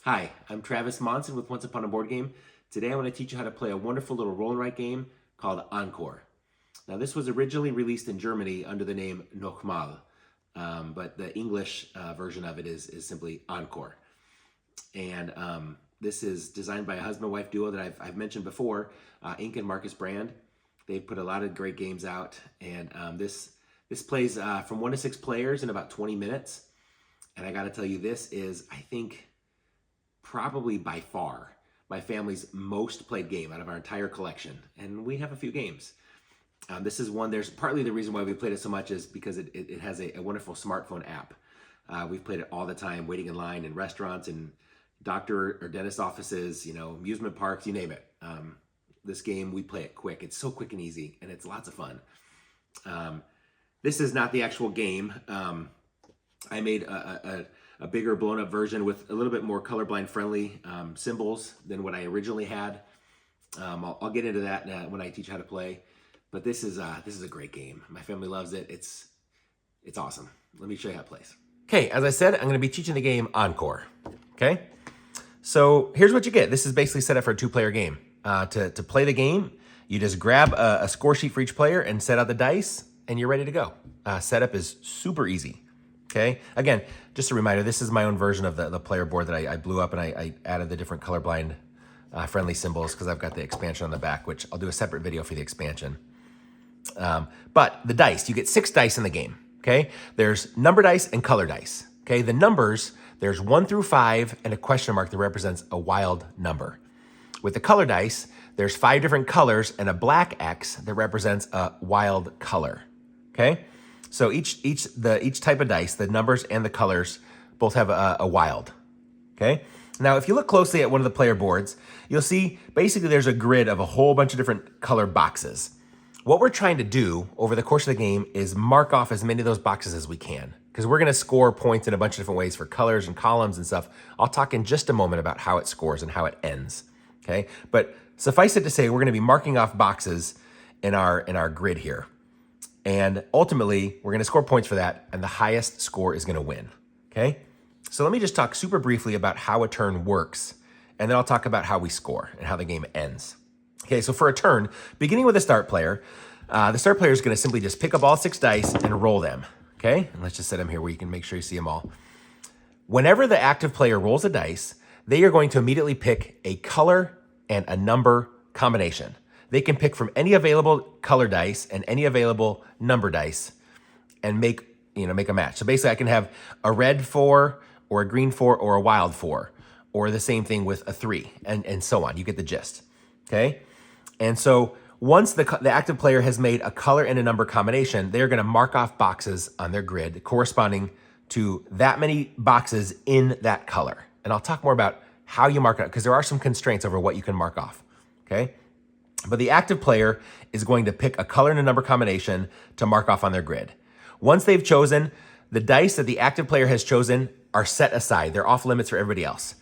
Hi, I'm Travis Monson with Once Upon a Board Game. Today I want to teach you how to play a wonderful little roll and write game called Encore. Now this was originally released in Germany under the name Noch Mal, but the English version of it is simply Encore. And this is designed by a husband-wife duo that I've mentioned before, Inka and Markus Brand. They've put a lot of great games out, and this plays from 1 to 6 players in about 20 minutes. And I got to tell you, this is, I think, probably by far my family's most played game out of our entire collection, and we have a few games. This is one, there's partly the reason why we played it so much is because it has a wonderful smartphone app. We've played it all the time, waiting in line in restaurants and doctor or dentist offices, amusement parks, you name it. This game, we play it quick. It's so quick and easy, and it's lots of fun. This is not the actual game. I made a bigger blown up version with a little bit more colorblind friendly symbols than what I originally had. I'll get into that when I teach how to play. But this is a great game. My family loves it. It's awesome. Let me show you how it plays. Okay, as I said, I'm going to be teaching the game Encore. Okay, so here's what you get. This is basically set up for a 2-player game. To play the game, you just grab a score sheet for each player and set out the dice, and you're ready to go. Setup is super easy. Okay, again, just a reminder, this is my own version of the player board that I blew up, and I added the different colorblind friendly symbols because I've got the expansion on the back, which I'll do a separate video for the expansion. But the dice, you get 6 dice in the game. Okay, there's number dice and color dice. Okay, the numbers, there's 1 through 5 and a question mark that represents a wild number. With the color dice, there's 5 different colors and a black X that represents a wild color. Okay, so each type of dice, the numbers and the colors, both have a wild. Okay, now if you look closely at one of the player boards, you'll see basically there's a grid of a whole bunch of different color boxes. What we're trying to do over the course of the game is mark off as many of those boxes as we can, because we're going to score points in a bunch of different ways for colors and columns and stuff. I'll talk in just a moment about how it scores and how it ends. Okay, but suffice it to say, we're going to be marking off boxes in our grid here. And ultimately, we're going to score points for that, and the highest score is going to win. Okay, so let me just talk super briefly about how a turn works, and then I'll talk about how we score and how the game ends. Okay, so for a turn, beginning with the start player is going to simply just pick up all 6 dice and roll them. Okay, and let's just set them here where you can make sure you see them all. Whenever the active player rolls a dice, they are going to immediately pick a color and a number combination. They can pick from any available color dice and any available number dice and make a match. So basically I can have a red 4 or a green 4 or a wild 4, or the same thing with a 3 and so on. You get the gist. Okay? And so once the active player has made a color and a number combination, they're going to mark off boxes on their grid corresponding to that many boxes in that color. And I'll talk more about how you mark it up, because there are some constraints over what you can mark off. Okay? But the active player is going to pick a color and a number combination to mark off on their grid. Once they've chosen, the dice that the active player has chosen are set aside. They're off limits for everybody else.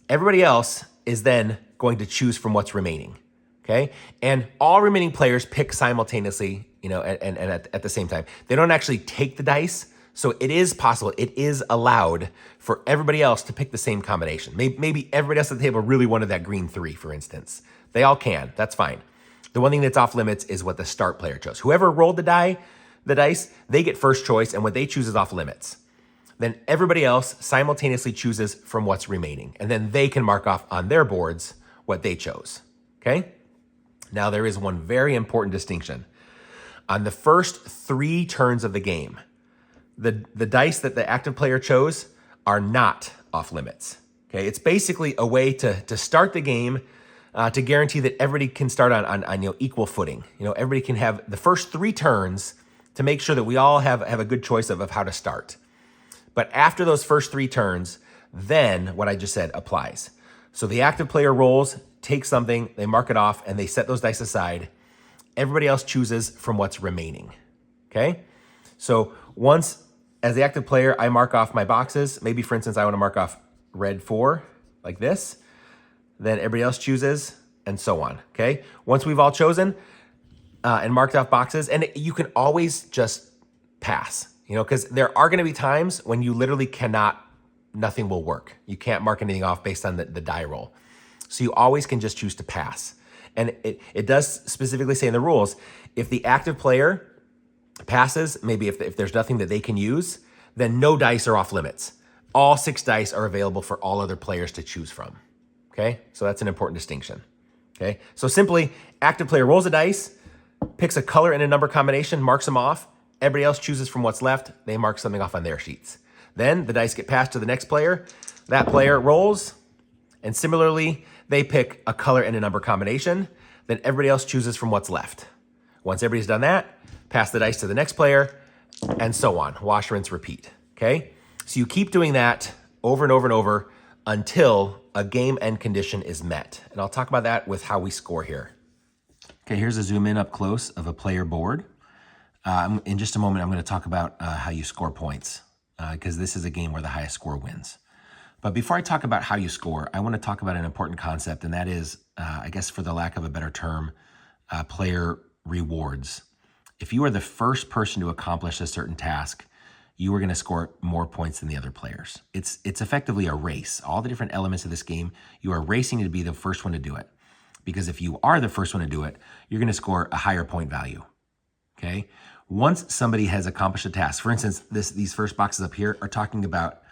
Everybody else is then going to choose from what's remaining. Okay? And all remaining players pick simultaneously, and at the same time. They don't actually take the dice, so it is possible, it is allowed for everybody else to pick the same combination. Maybe everybody else at the table really wanted that green 3, for instance. They all can, that's fine. The one thing that's off limits is what the start player chose. Whoever rolled the dice, they get first choice, and what they choose is off limits. Then everybody else simultaneously chooses from what's remaining, and then they can mark off on their boards what they chose. Okay? Now there is one very important distinction. On the first 3 turns of the game, the dice that the active player chose are not off limits. Okay, it's basically a way to start the game to guarantee that everybody can start on equal footing. Everybody can have the first 3 turns to make sure that we all have a good choice of how to start. But after those first 3 turns, then what I just said applies. So the active player rolls, takes something, they mark it off, and they set those dice aside. Everybody else chooses from what's remaining. Okay? So once, as the active player, I mark off my boxes. Maybe, for instance, I want to mark off red 4, like this. Then everybody else chooses, and so on. Okay? Once we've all chosen and marked off boxes, and you can always just pass, because there are going to be times when you literally cannot nothing will work. You can't mark anything off based on the die roll. So you always can just choose to pass. And it does specifically say in the rules, if the active player passes, maybe if there's nothing that they can use, then no dice are off limits. All 6 dice are available for all other players to choose from. Okay, so that's an important distinction. Okay, so simply, active player rolls a dice, picks a color and a number combination, marks them off. Everybody else chooses from what's left. They mark something off on their sheets. Then the dice get passed to the next player. That player rolls, and similarly, they pick a color and a number combination. Then everybody else chooses from what's left. Once everybody's done that, pass the dice to the next player, and so on. Wash, rinse, repeat. Okay? So you keep doing that over and over and over until a game end condition is met. And I'll talk about that with how we score here. Okay, here's a zoom in up close of a player board. In just a moment, I'm going to talk about how you score points, because this is a game where the highest score wins. But before I talk about how you score, I want to talk about an important concept, and that is, I guess for the lack of a better term, player rewards. If you are the first person to accomplish a certain task, you are going to score more points than the other players. It's effectively a race. All the different elements of this game, you are racing to be the first one to do it. Because if you are the first one to do it, you're going to score a higher point value. Okay? Once somebody has accomplished a task, for instance, these first boxes up here are talking about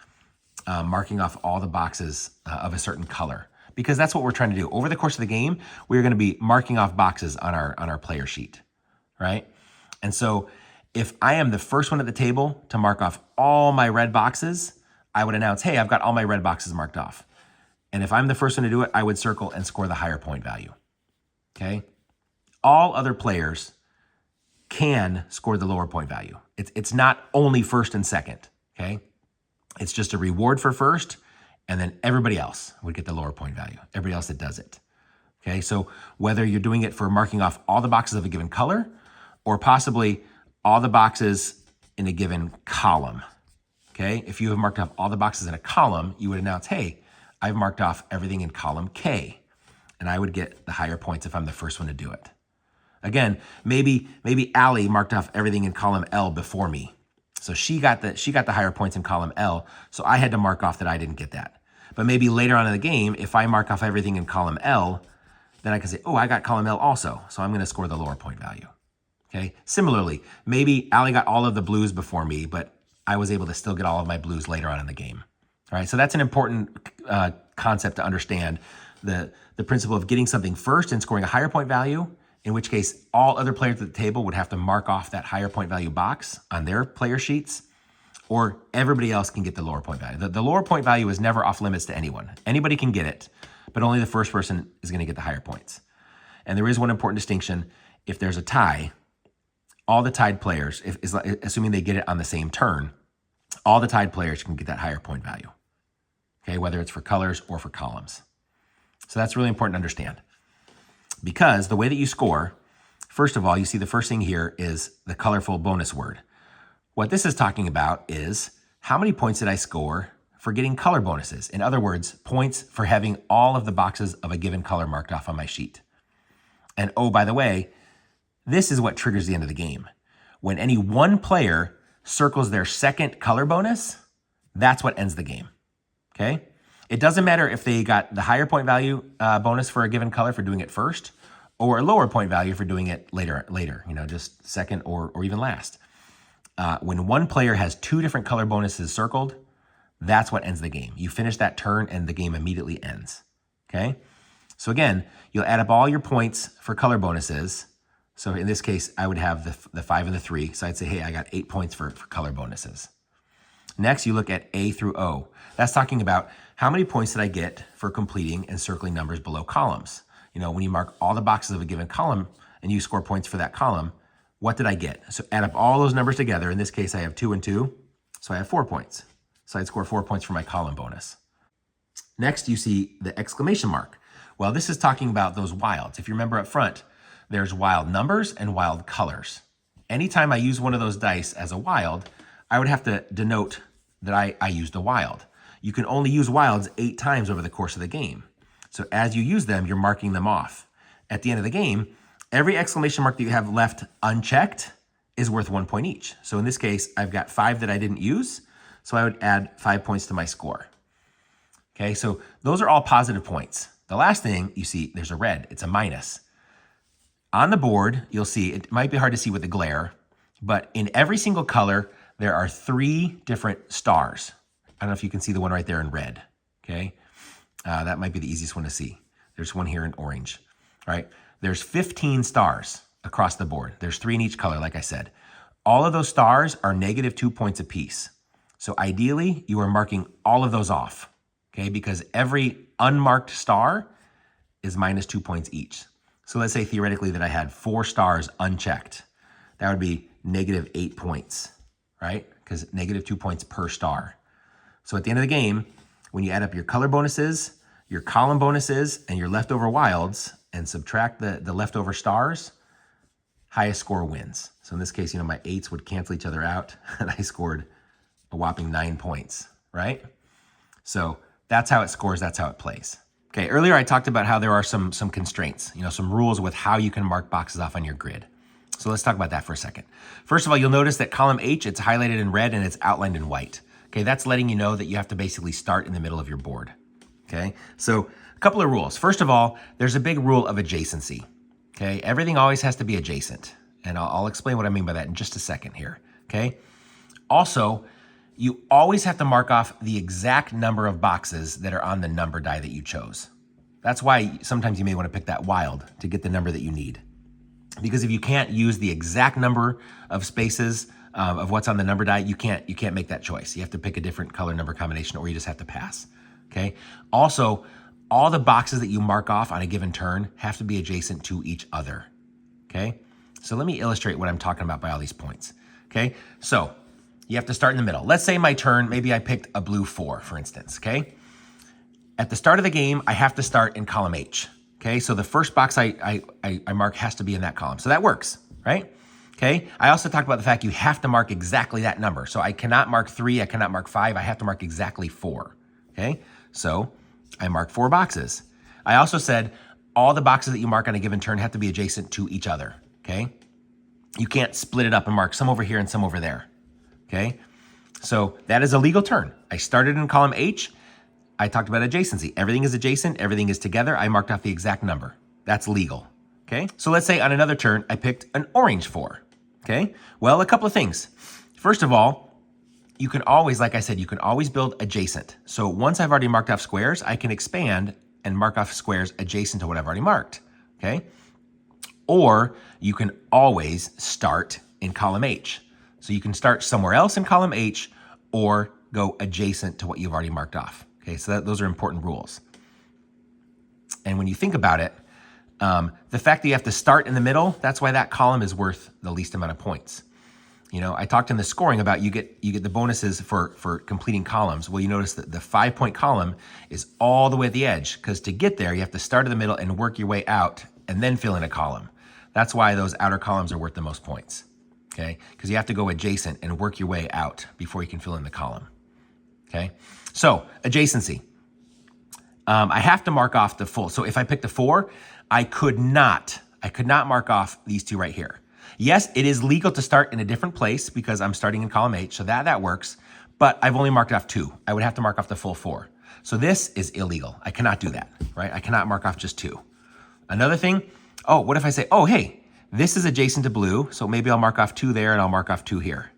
marking off all the boxes of a certain color, because that's what we're trying to do. Over the course of the game, we're going to be marking off boxes on our player sheet, right? And so if I am the first one at the table to mark off all my red boxes, I would announce, hey, I've got all my red boxes marked off. And if I'm the first one to do it, I would circle and score the higher point value, okay? All other players can score the lower point value. It's not only first and second, okay? It's just a reward for first, and then everybody else would get the lower point value, everybody else that does it. Okay, so whether you're doing it for marking off all the boxes of a given color, or possibly all the boxes in a given column. Okay, if you have marked off all the boxes in a column, you would announce, hey, I've marked off everything in column K, and I would get the higher points if I'm the first one to do it. Again, maybe Allie marked off everything in column L before me. So she got the higher points in column L, so I had to mark off that I didn't get that. But maybe later on in the game, if I mark off everything in column L, then I can say, oh, I got column L also, so I'm going to score the lower point value. Okay. Similarly, maybe Allie got all of the blues before me, but I was able to still get all of my blues later on in the game. All right. So that's an important concept to understand, the principle of getting something first and scoring a higher point value, in which case all other players at the table would have to mark off that higher point value box on their player sheets, or everybody else can get the lower point value. The lower point value is never off limits to anyone. Anybody can get it, but only the first person is going to get the higher points. And there is one important distinction. If there's a tie, all the tied players, assuming they get it on the same turn, all the tied players can get that higher point value. Okay, whether it's for colors or for columns. So that's really important to understand. Because the way that you score, first of all, you see the first thing here is the colorful bonus word. What this is talking about is how many points did I score for getting color bonuses? In other words, points for having all of the boxes of a given color marked off on my sheet. And oh, by the way, this is what triggers the end of the game. When any one player circles their second color bonus, that's what ends the game, okay? It doesn't matter if they got the higher point value bonus for a given color for doing it first, or a lower point value for doing it later, just second or even last. When one player has 2 different color bonuses circled, that's what ends the game. You finish that turn and the game immediately ends, okay? So again, you'll add up all your points for color bonuses. So in this case, I would have the 5 and the 3. So I'd say, hey, I got 8 points for color bonuses. Next, you look at A through O. That's talking about how many points did I get for completing and circling numbers below columns. When you mark all the boxes of a given column and you score points for that column, what did I get? So add up all those numbers together. In this case, I have 2 and 2, so I have 4 points. So I'd score 4 points for my column bonus. Next, you see the exclamation mark. Well, this is talking about those wilds. If you remember up front, there's wild numbers and wild colors. Anytime I use one of those dice as a wild, I would have to denote that I used a wild. You can only use wilds 8 times over the course of the game. So as you use them, you're marking them off. At the end of the game, every exclamation mark that you have left unchecked is worth 1 point each. So in this case, I've got 5 that I didn't use, so I would add 5 points to my score. Okay, so those are all positive points. The last thing you see, there's a red, it's a minus. On the board, you'll see, it might be hard to see with the glare, but in every single color, there are 3 different stars. I don't know if you can see the one right there in red, okay? That might be the easiest one to see. There's one here in orange, all right? There's 15 stars across the board. There's 3 in each color, like I said. All of those stars are -2 points apiece. So ideally, you are marking all of those off, okay? Because every unmarked star is -2 points each. So let's say theoretically that I had 4 stars unchecked. That would be -8 points, right? Because -2 points per star. So at the end of the game, when you add up your color bonuses, your column bonuses, and your leftover wilds, and subtract the leftover stars, highest score wins. So in this case, my 8s would cancel each other out, and I scored a whopping 9 points, right? So that's how it scores, that's how it plays. Okay, earlier I talked about how there are some constraints, some rules with how you can mark boxes off on your grid. So let's talk about that for a second. First of all, you'll notice that column H, it's highlighted in red and it's outlined in white. Okay, that's letting you know that you have to basically start in the middle of your board. Okay, so a couple of rules. First of all, there's a big rule of adjacency. Okay, everything always has to be adjacent. And I'll explain what I mean by that in just a second here. Okay, also, you always have to mark off the exact number of boxes that are on the number die that you chose. That's why sometimes you may want to pick that wild to get the number that you need. Because if you can't use the exact number of spaces of what's on the number die, you can't make that choice. You have to pick a different color number combination, or you just have to pass. Okay. Also, all the boxes that you mark off on a given turn have to be adjacent to each other. Okay. So let me illustrate what I'm talking about by all these points. Okay. So you have to start in the middle. Let's say my turn, maybe I picked a blue 4, for instance. Okay. At the start of the game, I have to start in column H. Okay, so the first box I mark has to be in that column. So that works, right? Okay, I also talked about the fact you have to mark exactly that number. So I cannot mark 3, I cannot mark 5, I have to mark exactly 4. Okay, so I mark 4 boxes. I also said all the boxes that you mark on a given turn have to be adjacent to each other. Okay, you can't split it up and mark some over here and some over there. Okay, so that is a legal turn. I started in column H. I talked about adjacency. Everything is adjacent, everything is together. I marked off the exact number. That's legal, okay? So let's say on another turn, I picked an orange 4, okay? Well, a couple of things. First of all, you can always, like I said, you can always build adjacent. So once I've already marked off squares, I can expand and mark off squares adjacent to what I've already marked, okay? Or you can always start in column H. So you can start somewhere else in column H or go adjacent to what you've already marked off. Okay, so those are important rules. And when you think about it, the fact that you have to start in the middle, that's why that column is worth the least amount of points. I talked in the scoring about you get the bonuses for completing columns. Well, you notice that the 5-point column is all the way at the edge, because to get there, you have to start in the middle and work your way out and then fill in a column. That's why those outer columns are worth the most points, okay? Because you have to go adjacent and work your way out before you can fill in the column. Okay, so adjacency. I have to mark off the full. So if I picked a 4, I could not mark off these 2 right here. Yes, it is legal to start in a different place because I'm starting in column H, so that works, but I've only marked off 2. I would have to mark off the full 4. So this is illegal. I cannot do that, right? I cannot mark off just 2. Another thing, what if I say, hey, this is adjacent to blue, so maybe I'll mark off 2 there and I'll mark off 2 here.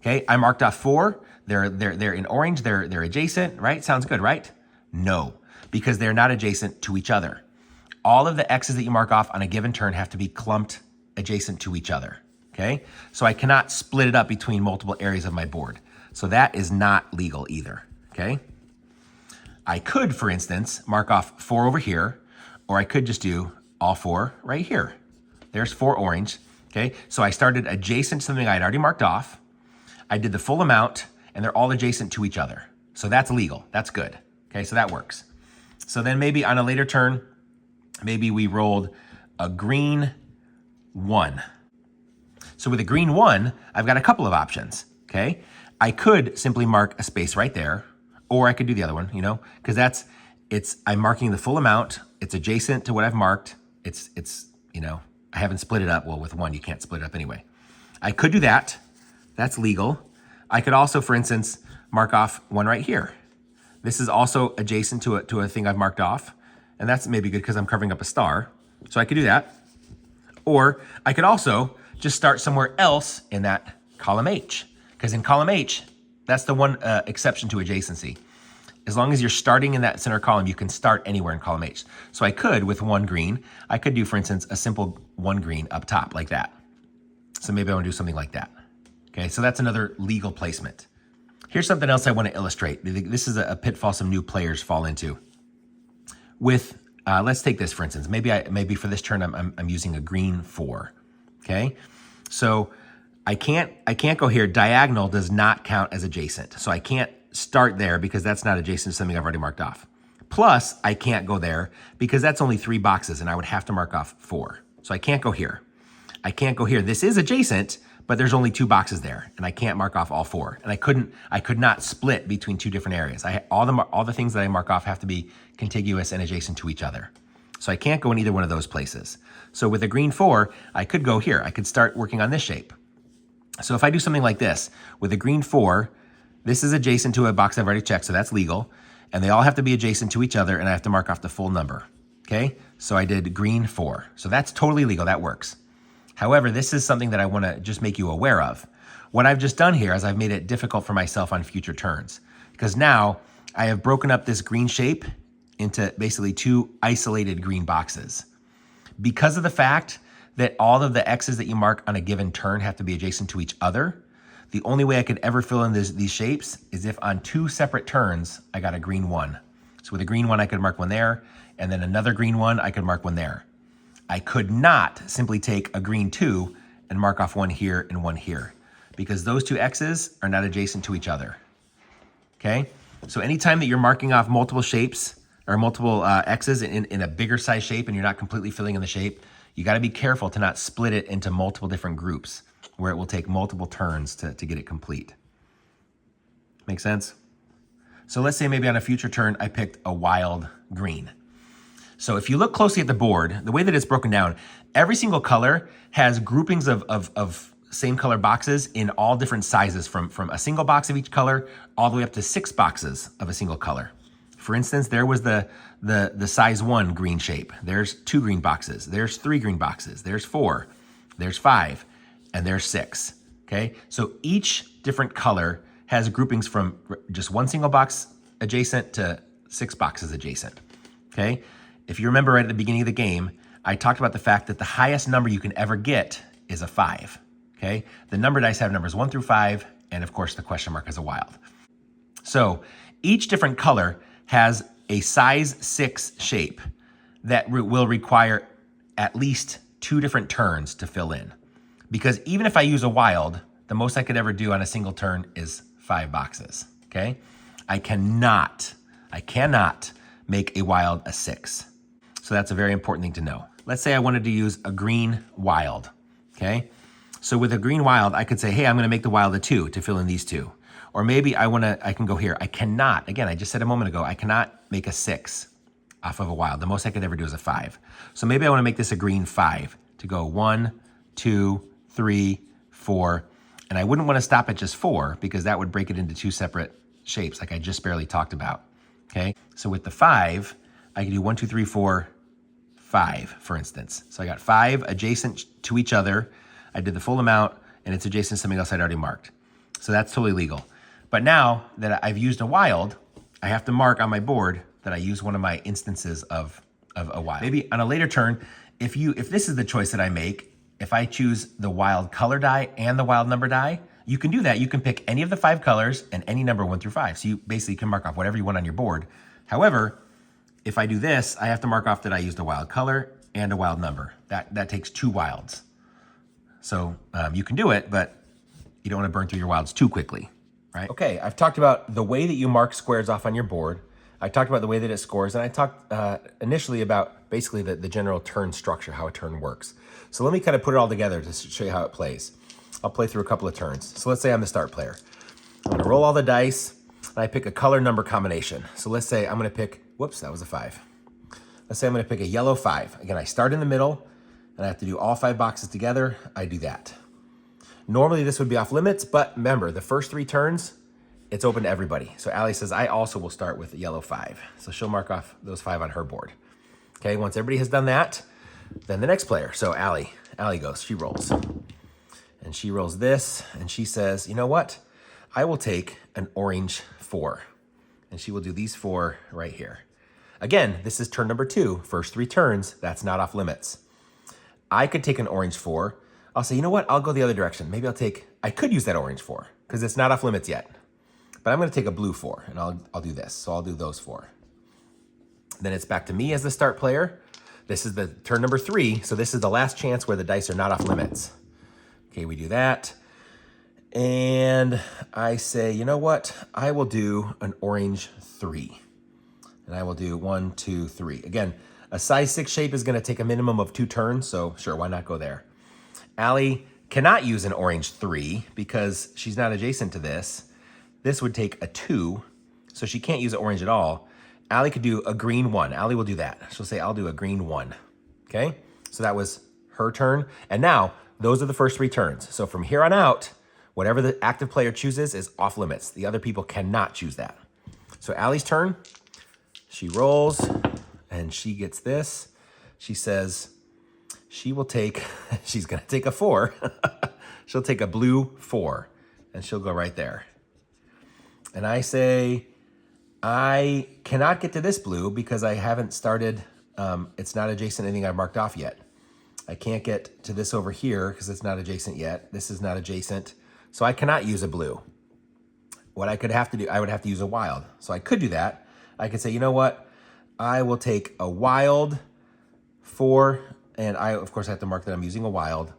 Okay, I marked off 4. They're in orange, they're adjacent, right? Sounds good, right? No, because they're not adjacent to each other. All of the X's that you mark off on a given turn have to be clumped adjacent to each other, okay? So I cannot split it up between multiple areas of my board. So that is not legal either, okay? I could, for instance, mark off 4 over here, or I could just do all 4 right here. There's 4 orange, okay? So I started adjacent to something I had already marked off. I did the full amount, and they're all adjacent to each other. So that's legal, that's good. Okay, so that works. So then maybe on a later turn, maybe we rolled a green 1. So with a green 1, I've got a couple of options, okay? I could simply mark a space right there, or I could do the other one, because I'm marking the full amount, it's adjacent to what I've marked, it's I haven't split it up. Well, with 1, you can't split it up anyway. I could do that, that's legal. I could also, for instance, mark off 1 right here. This is also adjacent to a thing I've marked off. And that's maybe good because I'm covering up a star. So I could do that. Or I could also just start somewhere else in that column H. Because in column H, that's the one exception to adjacency. As long as you're starting in that center column, you can start anywhere in column H. So I could, with one green, I could do, for instance, a simple one green up top like that. So maybe I want to do something like that. Okay, so that's another legal placement. Here's something else I want to illustrate. This is a pitfall some new players fall into. With, let's take this for instance. Maybe for this turn I'm using a green 4. Okay, so I can't go here. Diagonal does not count as adjacent, so I can't start there because that's not adjacent to something I've already marked off. Plus, I can't go there because that's only 3 boxes, and I would have to mark off 4. So I can't go here. I can't go here. This is adjacent, but there's only 2 boxes there, and I can't mark off all 4. And I could not split between 2 different areas. All the things that I mark off have to be contiguous and adjacent to each other. So I can't go in either one of those places. So with a green 4, I could go here. I could start working on this shape. So if I do something like this, with a green 4, this is adjacent to a box I've already checked, so that's legal. And they all have to be adjacent to each other, and I have to mark off the full number. Okay, so I did green 4. So that's totally legal, that works. However, this is something that I want to just make you aware of. What I've just done here is I've made it difficult for myself on future turns, because now I have broken up this green shape into basically 2 isolated green boxes. Because of the fact that all of the X's that you mark on a given turn have to be adjacent to each other, the only way I could ever fill in these shapes is if on 2 separate turns, I got a green 1. So with a green 1, I could mark one there, and then another green 1, I could mark one there. I could not simply take a green 2 and mark off one here and one here, because those 2 X's are not adjacent to each other. Okay? So anytime that you're marking off multiple shapes or multiple X's in a bigger size shape and you're not completely filling in the shape, you got to be careful to not split it into multiple different groups where it will take multiple turns to get it complete. Make sense? So let's say maybe on a future turn, I picked a wild green. So if you look closely at the board, the way that it's broken down, every single color has groupings of same color boxes in all different sizes, from a single box of each color all the way up to 6 boxes of a single color. For instance, there was the size 1 green shape. There's 2 green boxes. There's 3 green boxes. There's 4. There's 5. And there's 6. Okay? So each different color has groupings from just 1 single box adjacent to 6 boxes adjacent. Okay? If you remember right at the beginning of the game, I talked about the fact that the highest number you can ever get is a 5. Okay? The number dice have numbers 1 through 5, and of course the question mark is a wild. So each different color has a size 6 shape that will require at least 2 different turns to fill in. Because even if I use a wild, the most I could ever do on a single turn is 5 boxes, okay? I cannot make a wild a 6. So that's a very important thing to know. Let's say I wanted to use a green wild, okay? So with a green wild, I could say, hey, I'm gonna make the wild a 2 to fill in these 2. Or maybe I can go here. I cannot, again, I just said a moment ago, I cannot make a 6 off of a wild. The most I could ever do is a 5. So maybe I wanna make this a green 5 to go 1, 2, 3, 4, and I wouldn't want to stop at just 4 because that would break it into 2 separate shapes like I just barely talked about, okay? So with the 5, I can do 1, 2, 3, 4, 5, for instance. So I got 5 adjacent to each other. I did the full amount, and it's adjacent to something else I'd already marked. So that's totally legal. But now that I've used a wild, I have to mark on my board that I use one of my instances of a wild. Maybe on a later turn, if this is the choice that I make, if I choose the wild color die and the wild number die, you can do that. You can pick any of the 5 colors and any number 1 through 5. So you basically can mark off whatever you want on your board. However, if I do this, I have to mark off that I used a wild color and a wild number. That takes 2 wilds. So you can do it, but you don't want to burn through your wilds too quickly, right? Okay, I've talked about the way that you mark squares off on your board. I talked about the way that it scores, and I talked initially about basically the general turn structure, how a turn works. So let me kind of put it all together to show you how it plays. I'll play through a couple of turns. So let's say I'm the start player. I'm gonna roll all the dice, and I pick a color number combination. So let's say I'm gonna pick, whoops, that was a 5. Let's say I'm gonna pick a yellow 5. Again, I start in the middle, and I have to do all 5 boxes together. I do that. Normally this would be off limits, but remember, the first 3 turns, it's open to everybody. So Allie says, I also will start with a yellow 5. So she'll mark off those 5 on her board. Okay, once everybody has done that, then the next player. So Allie goes, she rolls. And she rolls this, and she says, you know what? I will take an orange 4. And she will do these 4 right here. Again, this is turn number 2. First 3 turns, that's not off limits. I could take an orange 4. I'll say, you know what? I'll go the other direction. Maybe I could use that orange 4 because it's not off limits yet. But I'm going to take a blue 4 and I'll do this. So I'll do those 4. Then it's back to me as the start player. This is the turn number 3. So this is the last chance where the dice are not off limits. Okay, we do that. And I say, you know what? I will do an orange 3. And I will do 1, 2, 3. Again, a size 6 shape is going to take a minimum of 2 turns. So sure, why not go there? Allie cannot use an orange 3 because she's not adjacent to this. This would take a 2, so she can't use an orange at all. Allie could do a green 1. Allie will do that. She'll say, I'll do a green 1. Okay? So that was her turn. And now, those are the first 3 turns. So from here on out, whatever the active player chooses is off limits. The other people cannot choose that. So Allie's turn. She rolls, and she gets this. She says, she's going to take a 4. She'll take a blue 4, and she'll go right there. And I say, I cannot get to this blue because I haven't started, it's not adjacent to anything I've marked off yet. I can't get to this over here because it's not adjacent yet. This is not adjacent. So I cannot use a blue. What I would have to use a wild. So I could do that. I could say, you know what? I will take a wild 4. And I, of course, have to mark that I'm using a wild.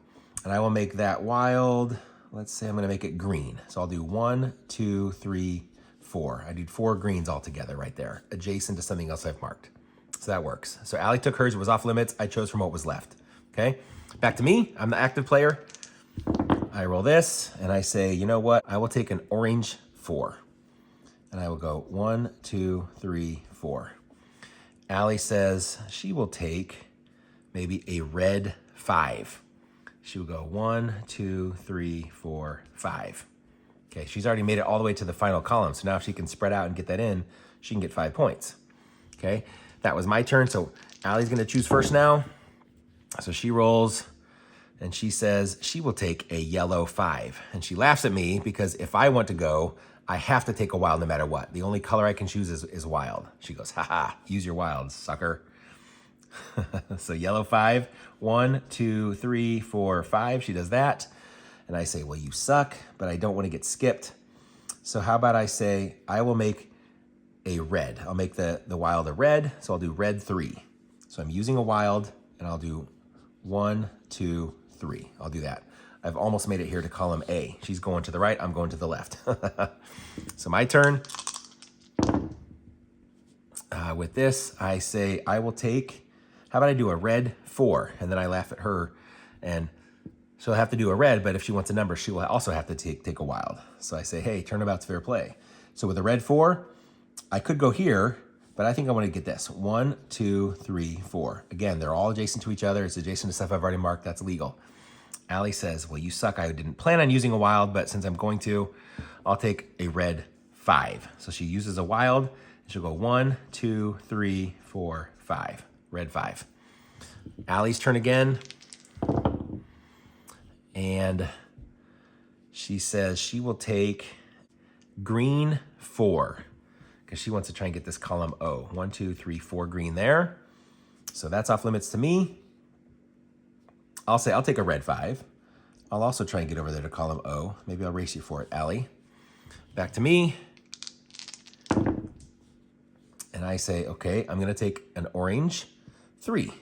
And I will make that wild, let's say I'm going to make it green. So I'll do 1, 2, 3, 4. I did 4 greens altogether right there, adjacent to something else I've marked. So that works. So Allie took hers. It was off limits. I chose from what was left. Okay, back to me. I'm the active player. I roll this, and I say, you know what? I will take an orange 4. And I will go 1, 2, 3, 4. Allie says she will take maybe a red 5. She will go 1, 2, 3, 4, 5. Okay, she's already made it all the way to the final column. So now if she can spread out and get that in, she can get 5 points. Okay, that was my turn. So Allie's gonna choose first now. So she rolls and she says she will take a yellow 5. And she laughs at me because if I want to go, I have to take a wild no matter what. The only color I can choose is wild. She goes, haha, use your wild, sucker. So yellow 5, 1, 2, 3, 4, 5. She does that. And I say, well, you suck, but I don't want to get skipped. So how about I say, I will make a red. I'll make the wild a red. So I'll do red 3. So I'm using a wild and I'll do 1, 2, 3. I'll do that. I've almost made it here to column A. She's going to the right, I'm going to the left. So my turn. With this, I say I will take, how about I do a red 4? And then I laugh at her. And she'll have to do a red, but if she wants a number, she will also have to take a wild. So I say, hey, turnabout's fair play. So with a red 4, I could go here, but I think I want to get this. 1, 2, 3, 4. Again, they're all adjacent to each other. It's adjacent to stuff I've already marked. That's legal. Allie says, well, you suck. I didn't plan on using a wild, but since I'm going to, I'll take a red 5. So she uses a wild. She'll go 1, 2, 3, 4, 5. Red 5. Allie's turn again. And she says she will take green 4 because she wants to try and get this column O. 1, 2, 3, 4 green there. So that's off limits to me. I'll say I'll take a red 5. I'll also try and get over there to column O. Maybe I'll race you for it, Allie. Back to me. And I say, okay, I'm going to take an orange 3.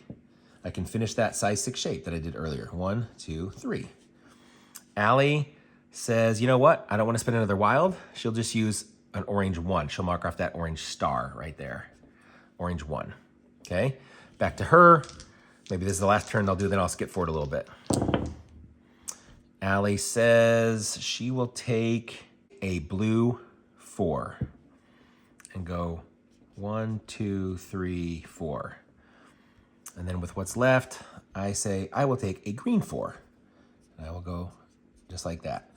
I can finish that size 6 shape that I did earlier. 1, 2, 3. Allie says, you know what? I don't want to spend another wild. She'll just use an orange 1. She'll mark off that orange star right there. Orange 1. Okay, back to her. Maybe this is the last turn they'll do, then I'll skip forward a little bit. Allie says she will take a blue 4 and go 1, 2, 3, 4. And then with what's left, I say I will take a green 4. And I will go just like that.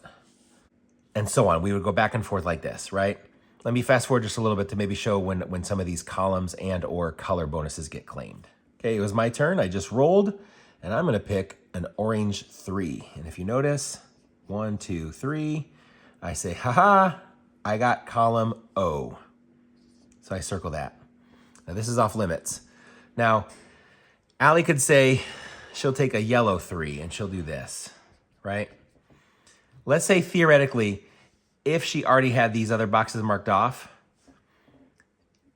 and so on. We would go back and forth like this, right? Let me fast forward just a little bit to maybe show when some of these columns and or color bonuses get claimed. Okay, it was my turn. I just rolled, and I'm gonna pick an orange 3. And if you notice, 1, 2, 3, I say, haha, I got column O. So I circle that. Now this is off limits. Now, Allie could say she'll take a yellow 3 and she'll do this, right? Let's say theoretically, if she already had these other boxes marked off,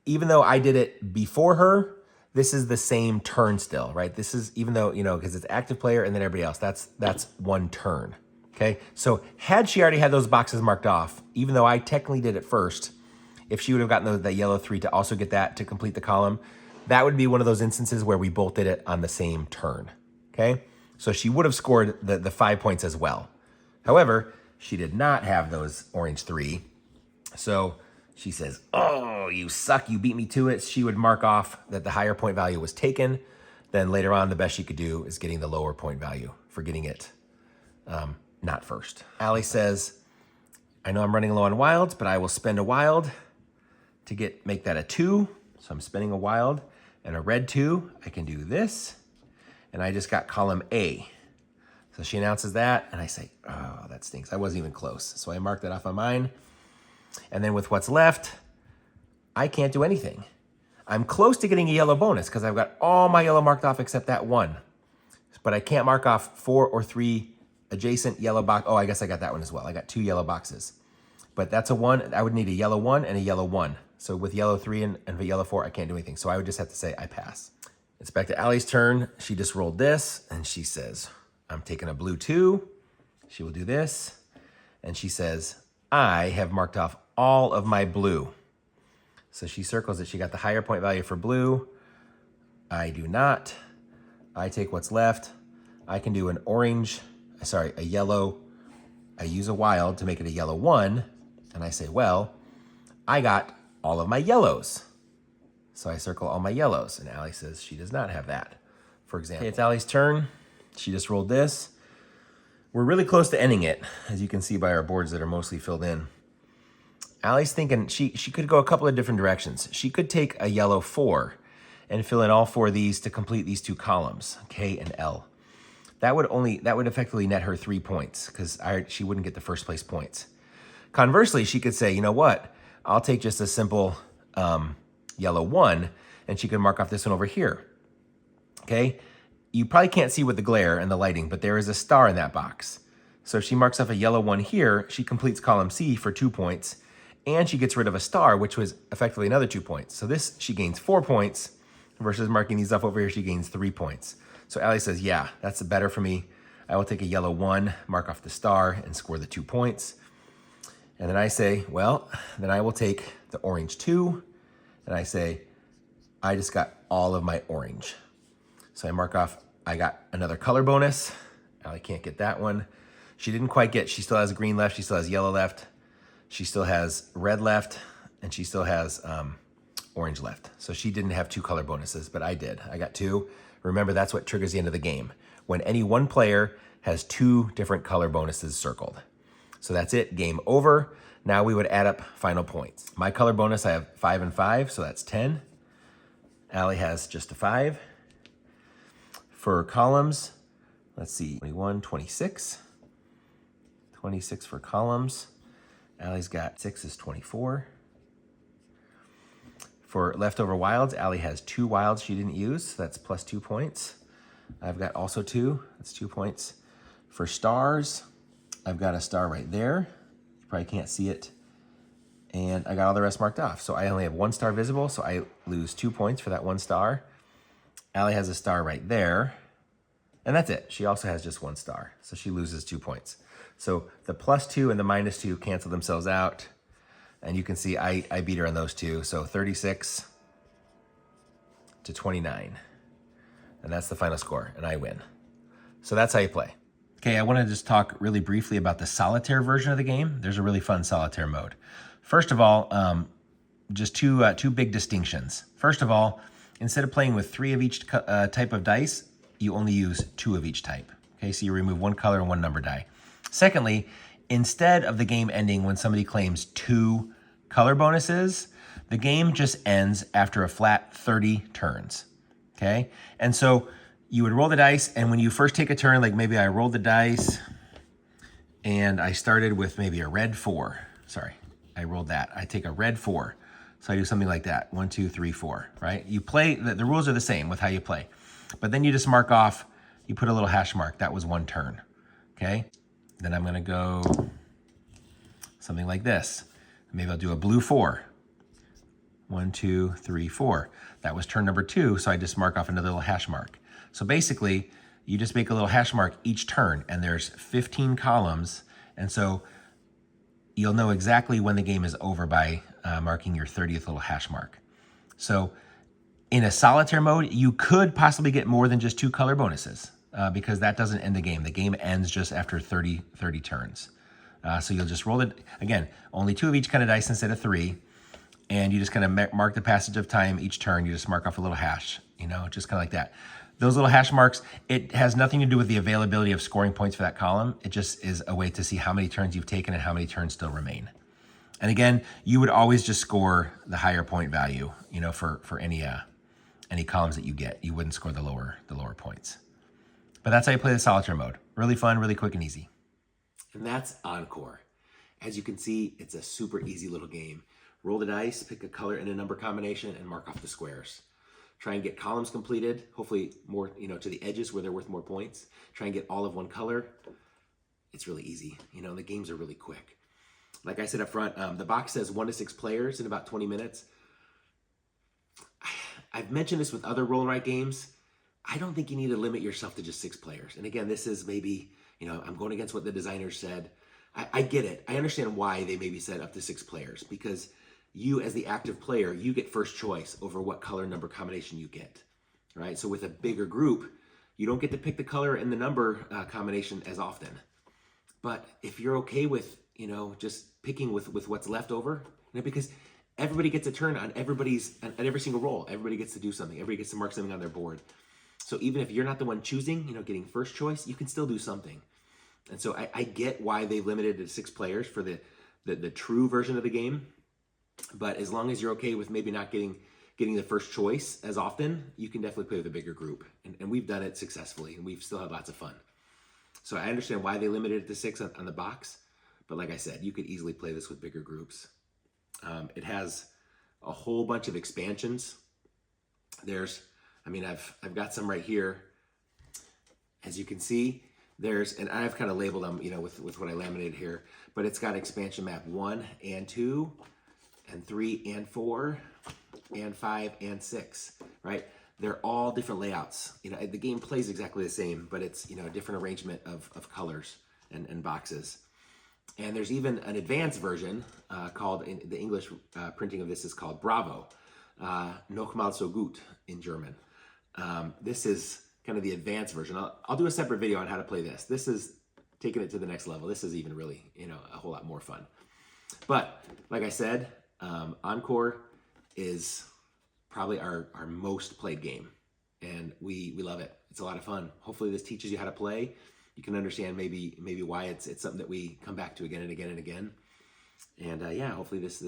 even though I did it before her, this is the same turn still, right? This is, even though, because it's active player and then everybody else, that's one turn, okay? So had she already had those boxes marked off, even though I technically did it first, if she would have gotten that yellow 3 to also get that to complete the column, that would be one of those instances where we both did it on the same turn, okay? So she would have scored the 5 points as well. However, she did not have those orange 3. So she says, oh, you suck, you beat me to it. She would mark off that the higher point value was taken. Then later on, the best she could do is getting the lower point value for getting it not first. Allie says, I know I'm running low on wilds, but I will spend a wild to make that a 2. So I'm spending a wild and a red 2. I can do this. And I just got column A. So she announces that, and I say, oh, that stinks. I wasn't even close. So I mark that off on mine. And then with what's left, I can't do anything. I'm close to getting a yellow bonus because I've got all my yellow marked off except that 1. But I can't mark off 4 or 3 adjacent yellow box. Oh, I guess I got that one as well. I got 2 yellow boxes. But that's a 1. I would need a yellow 1 and a yellow 1. So with yellow 3 and the yellow 4, I can't do anything. So I would just have to say I pass. It's back to Allie's turn. She just rolled this, and she says, I'm taking a blue 2. She will do this, and she says, I have marked off all of my blue. So she circles it. She got the higher point value for blue. I do not. I take what's left. I can do a yellow. I use a wild to make it a yellow 1, and I say, well, I got all of my yellows. So I circle all my yellows, and Allie says she does not have that, for example. Okay, it's Allie's turn. She just rolled this. We're really close to ending it, as you can see by our boards that are mostly filled in. Allie's thinking she could go a couple of different directions. She could take a yellow 4 and fill in all 4 of these to complete these 2 columns, K and L. That would effectively net her 3 points because she wouldn't get the first place points. Conversely, she could say, you know what? I'll take just a simple yellow 1, and she can mark off this one over here, okay? You probably can't see with the glare and the lighting, but there is a star in that box. So if she marks off a yellow 1 here, she completes column C for 2 points, and she gets rid of a star, which was effectively another 2 points. So this, she gains 4 points, versus marking these off over here, she gains 3 points. So Allie says, yeah, that's better for me. I will take a yellow 1, mark off the star, and score the 2 points. And then I say, well, then I will take the orange 2, and I say, I just got all of my orange. So I mark off, I got another color bonus. Allie can't get that one. She didn't quite get, she still has green left, she still has yellow left, she still has red left, and she still has orange left. So she didn't have 2 color bonuses, but I did. I got 2. Remember, that's what triggers the end of the game. When any one player has 2 different color bonuses circled. So that's it, game over. Now we would add up final points. My color bonus, I have 5 and 5, so that's 10. Allie has just a 5. For columns, let's see, 21, 26. 26 for columns. Allie's got 6 is 24. For leftover wilds, Allie has 2 wilds she didn't use, so that's plus 2 points. I've got also 2, that's 2 points. For stars, I've got a star right there. You probably can't see it. And I got all the rest marked off. So I only have 1 star visible, so I lose 2 points for that 1 star. Allie has a star right there. And that's it. She also has just 1 star, so she loses 2 points. So the plus 2 and the minus 2 cancel themselves out. And you can see I beat her on those 2. So 36 to 29. And that's the final score, and I win. So that's how you play. Okay, I want to just talk really briefly about the solitaire version of the game. There's a really fun solitaire mode. First of all, just two big distinctions. First of all, instead of playing with 3 of each type of dice, you only use 2 of each type. Okay, so you remove 1 color and 1 number die. Secondly, instead of the game ending when somebody claims 2 color bonuses, the game just ends after a flat 30 turns, okay? And so you would roll the dice, and when you first take a turn, like maybe I rolled the dice and I started with maybe a red 4. Sorry, I rolled that. I take a red 4. So I do something like that, 1, 2, 3, 4, right? You play, the rules are the same with how you play, but then you just mark off, you put a little hash mark, that was 1 turn, okay? Then I'm gonna go something like this. Maybe I'll do a blue 4. 1, 2, 3, 4. That was turn number 2, so I just mark off another little hash mark. So basically, you just make a little hash mark each turn, and there's 15 columns, and so you'll know exactly when the game is over by marking your 30th little hash mark. So in a solitaire mode, you could possibly get more than just 2 color bonuses because that doesn't end the game. The game ends just after 30 turns. So you'll just roll it, again, only 2 of each kind of dice instead of 3, and you just kind of mark the passage of time each turn. You just mark off a little hash, you know, just kind of like that. Those little hash marks, it has nothing to do with the availability of scoring points for that column. It just is a way to see how many turns you've taken and how many turns still remain. And again, you would always just score the higher point value, you know, for any columns that you get. You wouldn't score the lower points. But that's how you play the solitaire mode. Really fun, really quick and easy. And that's Encore. As you can see, it's a super easy little game. Roll the dice, pick a color and a number combination, and mark off the squares. Try and get columns completed, hopefully more, you know, to the edges where they're worth more points. Try and get all of one color. It's really easy. You know, the games are really quick. Like I said up front, the box says 1 to 6 players in about 20 minutes. I've mentioned this with other roll and write games. I don't think you need to limit yourself to just 6 players. And again, this is maybe, you know, I'm going against what the designers said. I get it. I understand why they maybe said up to 6 players, because you as the active player, you get first choice over what color number combination you get, right? So with a bigger group, you don't get to pick the color and the number combination as often. But if you're okay with, you know, just picking with what's left over, you know, because everybody gets a turn on every single roll. Everybody gets to do something. Everybody gets to mark something on their board. So even if you're not the one choosing, you know, getting first choice, you can still do something. And so I get why they limited it to 6 players for the true version of the game. But as long as you're okay with maybe not getting the first choice as often, you can definitely play with a bigger group. And we've done it successfully, and we've still had lots of fun. So I understand why they limited it to 6 on the box. But like I said, you could easily play this with bigger groups. It has a whole bunch of expansions. I've got some right here. As you can see, and I've kind of labeled them, you know, with what I laminated here, but it's got expansion map 1 and 2, and 3 and 4, and 5 and 6, right? They're all different layouts. You know, the game plays exactly the same, but it's, you know, a different arrangement of colors and boxes. And there's even an advanced version called, in the English printing of this is called Bravo, Noch Mal so gut in German. This is kind of the advanced version. I'll do a separate video on how to play this. This is taking it to the next level. This is even really, you know, a whole lot more fun. But like I said, Encore is probably our most played game, and we love it. It's a lot of fun. Hopefully this teaches you how to play. You can understand maybe why it's something that we come back to again and again and again. And yeah, hopefully this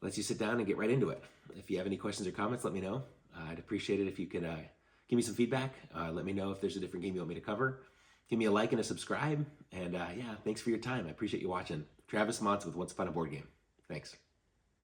lets you sit down and get right into it. If you have any questions or comments, let me know. I'd appreciate it if you could give me some feedback. Let me know if there's a different game you want me to cover. Give me a like and a subscribe. And yeah, thanks for your time. I appreciate you watching. Travis Montz with Once Upon a Board Game. Thanks.